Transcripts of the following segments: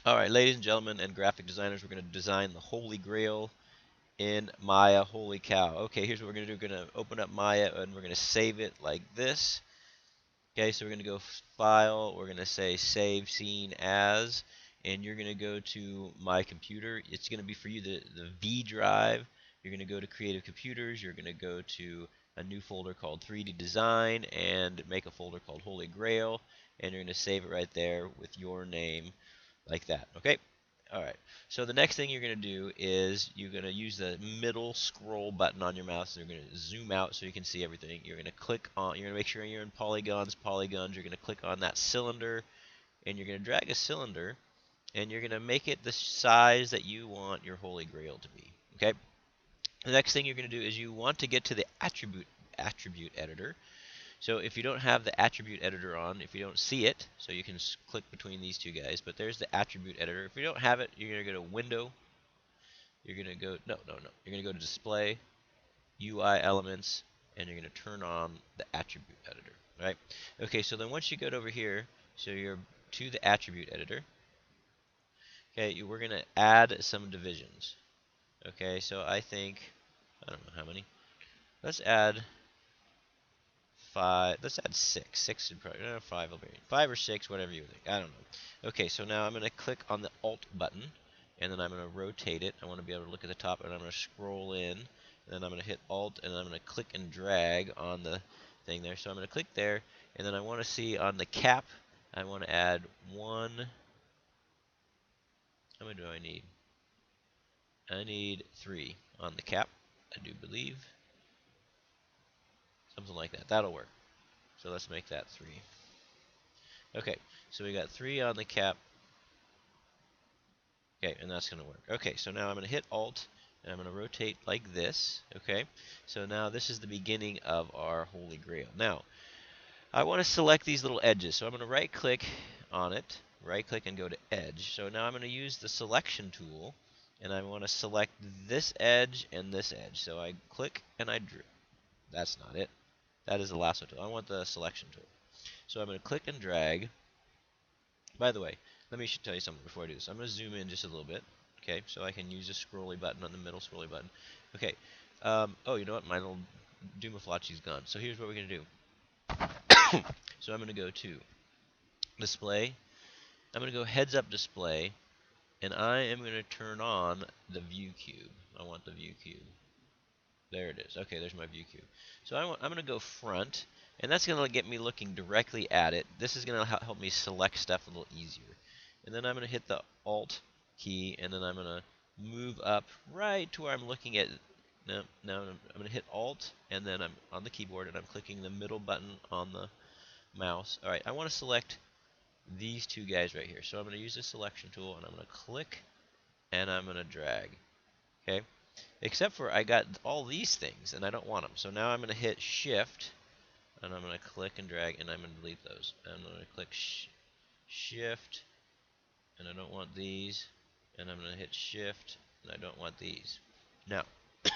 Alright, ladies and gentlemen and graphic designers, we're going to design the Holy Grail in Maya. Holy cow. Okay, here's what we're going to do. We're going to open up Maya and we're going to save it like this. Okay, so we're going to go File, we're going to say Save Scene As, and you're going to go to My Computer. It's going to be for you the V drive. You're going to go to Creative Computers, you're going to go to a new folder called 3D Design, and make a folder called Holy Grail, and you're going to save it right there with your name like that. Okay? Alright, so the next thing you're going to do is you're going to use the middle scroll button on your mouse. You're going to zoom out so you can see everything. You're going to click on, you're going to make sure you're in polygons. You're going to click on that cylinder, and you're going to drag a cylinder, and you're going to make it the size that you want your Holy Grail to be. Okay? The next thing you're going to do is you want to get to the attribute editor. So if you don't have the attribute editor on, if you don't see it, so you can click between these two guys, but there's the attribute editor. If you don't have it, you're going to go to Window, you're going to go, no, you're going to go to Display, UI Elements, and you're going to turn on the attribute editor, right? Okay, so then once you get over here, so you're to the attribute editor, okay, we're going to add some divisions. Okay, so I think, I don't know how many. Let's add five. Let's add six. Six would probably five will be five or six, whatever you think. I don't know. Okay, so now I'm going to click on the Alt button, and then I'm going to rotate it. I want to be able to look at the top, and I'm going to scroll in, and then I'm going to hit Alt, and then I'm going to click and drag on the thing there. So I'm going to click there, and then I want to see on the cap. I want to add one. How many do I need? I need three on the cap. I do believe something like that. That'll work. So let's make that three. Okay, so we got three on the cap. Okay, and that's going to work. Okay, so now I'm going to hit Alt, and I'm going to rotate like this. Okay, so now this is the beginning of our Holy Grail. Now, I want to select these little edges, so I'm going to right-click on it, right-click and go to Edge. So now I'm going to use the Selection tool, and I want to select this edge and this edge. So I click and I drew. That's not it. That is the lasso tool. I want the Selection tool. So I'm going to click and drag. By the way, let me tell you something before I do this. I'm going to zoom in just a little bit, okay, so I can use the scrolly button on the middle scrolly button. Okay, oh, you know what? My little Doomaflachi's gone. So here's what we're going to do. So I'm going to go to Display. I'm going to go Heads Up Display, and I am going to turn on the View Cube. I want the View Cube. There it is. Okay, there's my View Cube. So I'm going to go Front, and that's going to get me looking directly at it. This is going to help me select stuff a little easier. And then I'm going to hit the Alt key, and then I'm going to move up right to where I'm looking at. Now I'm going to hit Alt, and then I'm on the keyboard, and I'm clicking the middle button on the mouse. All right, I want to select these two guys right here. So I'm going to use the selection tool, and I'm going to click, and I'm going to drag. Okay, except for I got all these things, and I don't want them. So now I'm going to hit Shift, and I'm going to click and drag, and I'm going to delete those. I'm going to click Shift, and I don't want these, and I'm going to hit Shift, and I don't want these. Now,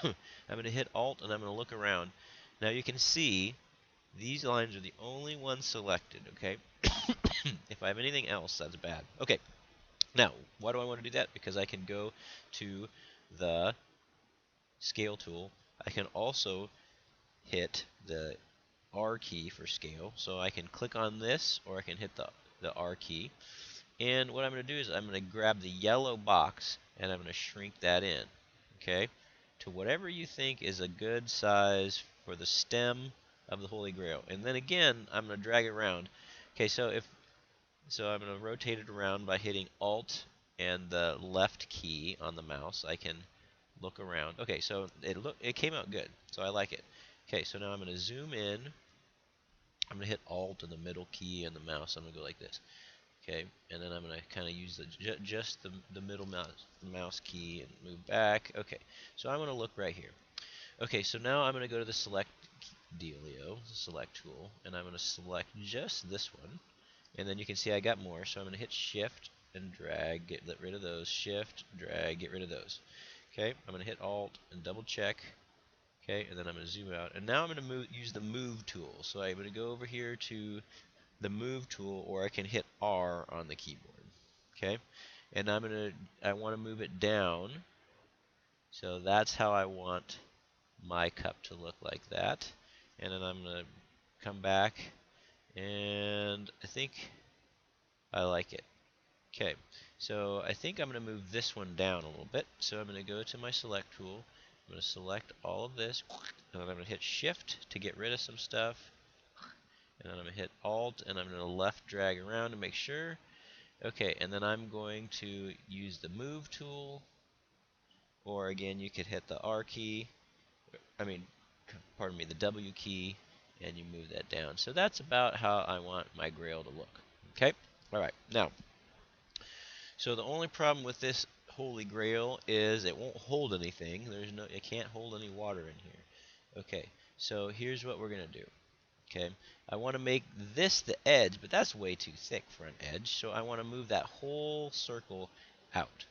I'm going to hit Alt, and I'm going to look around. Now you can see these lines are the only ones selected, okay? If I have anything else, that's bad. Okay, now, why do I want to do that? Because I can go to the Scale tool. I can also hit the R key for scale, so I can click on this, or I can hit the R key. And what I'm going to do is I'm going to grab the yellow box, and I'm going to shrink that in, okay, to whatever you think is a good size for the stem of the Holy Grail. And then again, I'm going to drag it around. Okay, so I'm going to rotate it around by hitting Alt and the left key on the mouse. I can look around. Okay, so it came out good, so I like it. Okay, so now I'm going to zoom in. I'm going to hit Alt and the middle key and the mouse. I'm going to go like this. Okay, and then I'm going to kind of use just the middle mouse key and move back. Okay, so I'm going to look right here. Okay, so now I'm going to go to the select dealio, the select tool, and I'm going to select just this one. And then you can see I got more, so I'm going to hit Shift and drag, get rid of those. Shift, drag, get rid of those. Okay, I'm going to hit Alt and double check. Okay, and then I'm going to zoom out. And now I'm going to use the Move tool. So I'm going to go over here to the Move tool, or I can hit R on the keyboard. Okay, and I want to move it down. So that's how I want my cup to look, like that. And then I'm going to come back, and I think I like it. Okay, so I think I'm going to move this one down a little bit. So I'm going to go to my select tool. I'm going to select all of this, and then I'm going to hit shift to get rid of some stuff. And then I'm going to hit alt, and I'm going to left drag around to make sure. Okay, and then I'm going to use the move tool, or again, you could hit the R key, I mean, pardon me, the W key, and you move that down. So that's about how I want my Grail to look. Okay, all right, now, so the only problem with this Holy Grail is it won't hold anything. It can't hold any water in here. Okay, so here's what we're gonna do. Okay, I want to make this the edge, but that's way too thick for an edge, so I want to move that whole circle out.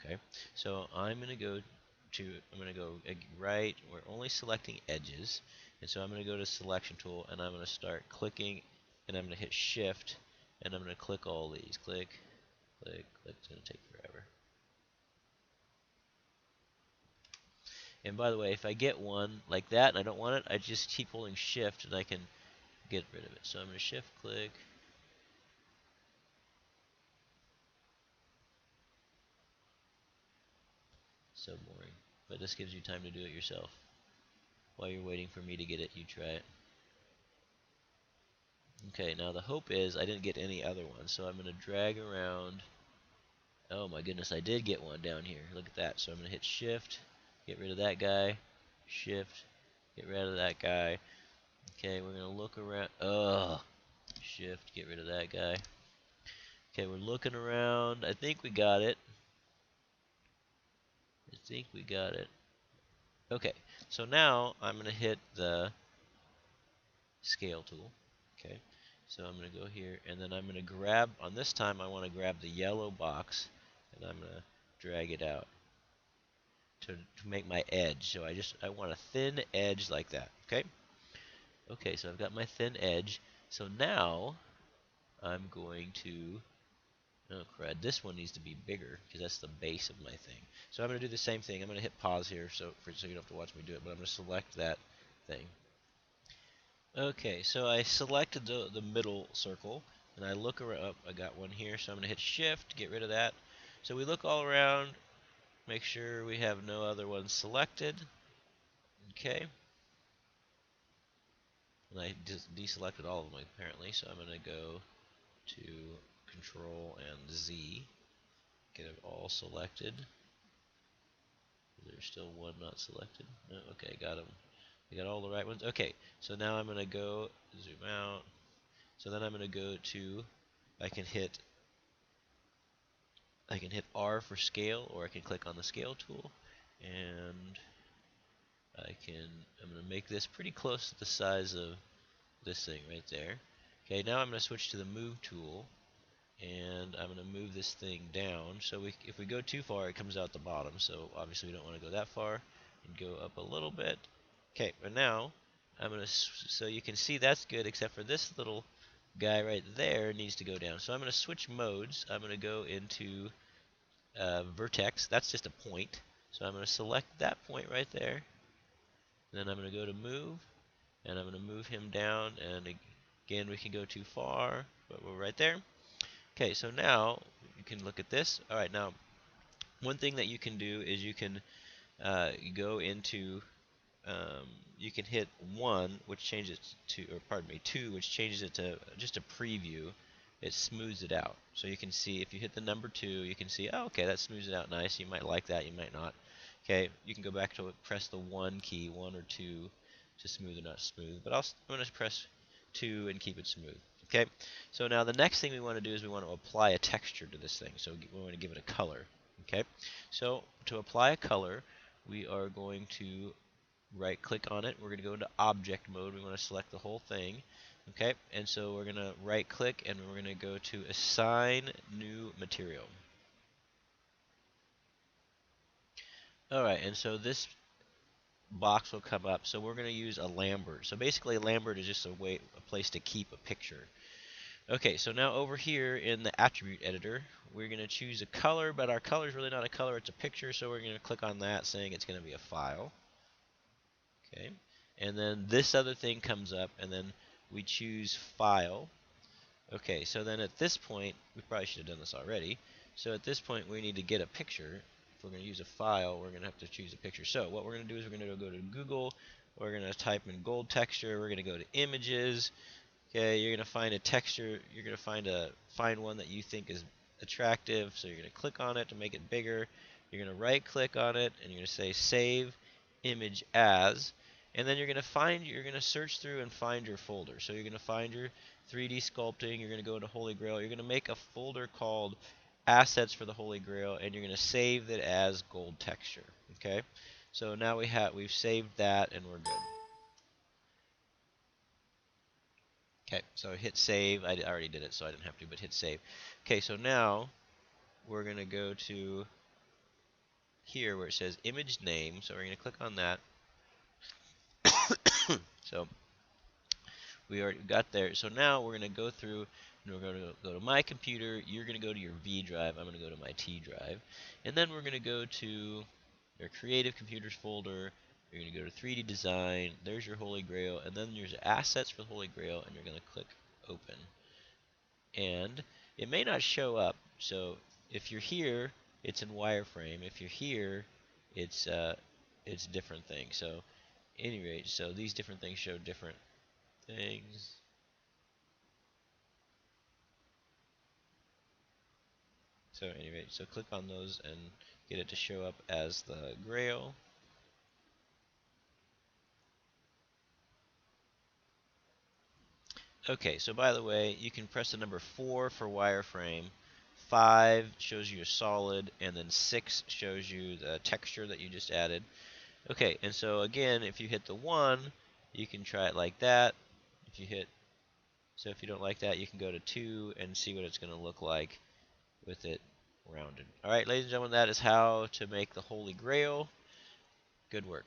Okay, so I'm going to go right, we're only selecting edges, and so I'm going to go to selection tool, and I'm going to start clicking, and I'm going to hit shift, and I'm going to click all these, click, click, click, it's going to take forever. And by the way, if I get one like that and I don't want it, I just keep holding shift and I can get rid of it. So I'm going to shift click. So boring. But this gives you time to do it yourself. While you're waiting for me to get it, you try it. Okay, now the hope is I didn't get any other ones, so I'm going to drag around. Oh my goodness, I did get one down here. Look at that. So I'm going to hit shift, get rid of that guy, shift, get rid of that guy. Okay, we're going to look around. Ugh. Shift, get rid of that guy. Okay, we're looking around. I think we got it. I think we got it. Okay, so now I'm going to hit the scale tool. Okay, so I'm going to go here, and then I'm going to grab, on this time I want to grab the yellow box, and I'm going to drag it out to make my edge. So I want a thin edge like that. Okay, okay, so I've got my thin edge. So now I'm going to, oh crud, this one needs to be bigger because that's the base of my thing. So I'm going to do the same thing. I'm going to hit pause here so you don't have to watch me do it, but I'm going to select that thing. Okay, so I selected the middle circle, and I look around. Oh, I got one here, so I'm going to hit shift to get rid of that. So we look all around, make sure we have no other ones selected. Okay. And I deselected all of them apparently, so I'm going to go to Control and Z, get it all selected. There's still one not selected. No, okay, got them. I got all the right ones. Okay, so now I'm going to go zoom out. So then I'm going to go to, I can hit R for scale, or I can click on the scale tool, and I'm going to make this pretty close to the size of this thing right there. Okay, now I'm going to switch to the move tool, and I'm going to move this thing down. So if we go too far, it comes out the bottom, so obviously we don't want to go that far, and go up a little bit. Okay, but now I'm going to, so you can see that's good, except for this little guy right there needs to go down. So I'm going to switch modes. I'm going to go into vertex. That's just a point. So I'm going to select that point right there. And then I'm going to go to move, and I'm going to move him down. And again, we can go too far, but we're right there. Okay, so now you can look at this. All right, now one thing that you can do is you can go into you can hit 1, which changes it to, or pardon me, 2, which changes it to just a preview. It smooths it out. So you can see, if you hit the number 2, you can see, oh, okay, that smooths it out nice. You might like that, you might not. Okay, you can go back to press the 1 key, 1 or 2, to smooth or not smooth. But I'm going to press 2 and keep it smooth. Okay, so now the next thing we want to do is we want to apply a texture to this thing. So we want to give it a color. Okay, so to apply a color, we are going to right click on it. We're going to go into object mode. We want to select the whole thing. Okay, and so we're going to right click, and we're going to go to assign new material. Alright, and so this box will come up. So we're going to use a Lambert. So basically a Lambert is just a place to keep a picture. Okay, so now over here in the attribute editor, we're going to choose a color, but our color is really not a color, it's a picture, so we're going to click on that saying it's going to be a file. Okay, and then this other thing comes up, and then we choose file. Okay, so then at this point, we probably should have done this already. So at this point, we need to get a picture. If we're going to use a file, we're going to have to choose a picture. So what we're going to do is we're going to go to Google. We're going to type in gold texture. We're going to go to images. Okay, you're going to find a texture. You're going to find one that you think is attractive. So you're going to click on it to make it bigger. You're going to right click on it and you're going to say save image as. And then you're going to search through and find your folder. So you're going to find your 3D sculpting. You're going to go into Holy Grail. You're going to make a folder called assets for the Holy Grail, and you're going to save it as gold texture. Okay, so now we've saved that and we're good. Okay, so hit save. I already did it, so I didn't have to, but hit save. Okay, so now we're going to go to here where it says image name. So we're going to click on that. So we already got there. So now we're going to go through and we're going to go to my computer. You're going to go to your V drive. I'm going to go to my T drive. And then we're going to go to your creative computers folder. You're going to go to 3D design. There's your Holy Grail. And then there's assets for the Holy Grail. And you're going to click open. And it may not show up. So if you're here, it's in wireframe. If you're here, it's different things. So any rate, so these different things show different things. So anyway, so click on those and get it to show up as the Grail. Okay, so by the way, you can press the number 4 for wireframe, 5 shows you a solid, and then 6 shows you the texture that you just added. Okay, and so again, if you hit the 1, you can try it like that. So if you don't like that, you can go to 2 and see what it's going to look like with it rounded. Alright, ladies and gentlemen, that is how to make the Holy Grail. Good work.